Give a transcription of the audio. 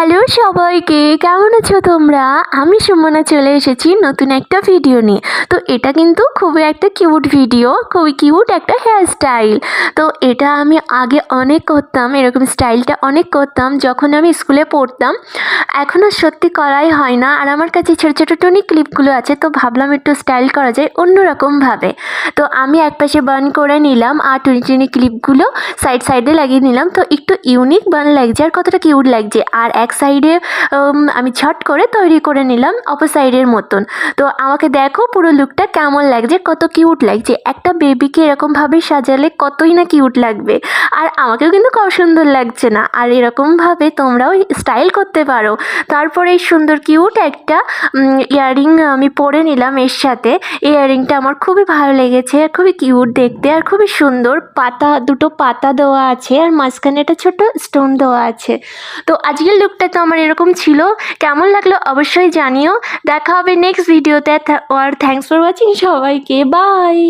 Hello সবাইকে, কেমন আছো তোমরা? আমি সুমনা চলে এসেছি নতুন একটা ভিডিও নিয়ে। তো এটা কিন্তু খুবই একটা কিউট ভিডিও, খুবই কিউট একটা হেয়ার স্টাইল। তো এটা আমি আগে অনেক করতাম, এরকম স্টাইলটা অনেক করতাম যখন আমি স্কুলে পড়তাম। এখন আর সত্যি করাই হয় না। আর আমার কাছে ছোটো ছোটো টুনি ক্লিপগুলো আছে, তো ভাবলাম একটু স্টাইল করা যায় অন্যরকমভাবে। তো আমি একপাশে বার্ন করে নিলাম আর টুনি টুনি ক্লিপগুলো সাইডে লাগিয়ে নিলাম। তো একটু ইউনিক বান লাগছে আর কতটা কিউট লাগছে। আর এক সাইডে আমি ঝট করে তৈরি করে নিলাম অপর সাইডের মতন। তো আমাকে দেখো পুরো লুকটা কেমন লাগছে, কত কিউট লাগছে। একটা বেবিকে এরকমভাবে সাজালে কতই না কিউট লাগবে। আর আমাকেও কিন্তু কত সুন্দর লাগছে না। আর এরকমভাবে তোমরাও স্টাইল করতে পারো। তারপরে এই সুন্দর কিউট একটা ইয়াররিং আমি পরে নিলাম এর সাথে। এই ইয়াররিংটা আমার খুবই ভালো লেগেছে, খুবই কিউট দেখতে আর খুবই সুন্দর। দুটো পাতা দেওয়া আছে আর মাঝখানে একটা ছোট স্টোন দেওয়া আছে। তো আজকের লুকটা তো আমার এরকম ছিল। কেমন লাগলো অবশ্যই জানিও। দেখা হবে নেক্সট ভিডিওতে। আর থ্যাংকস ফর ওয়াচিং সবাইকে, বাই।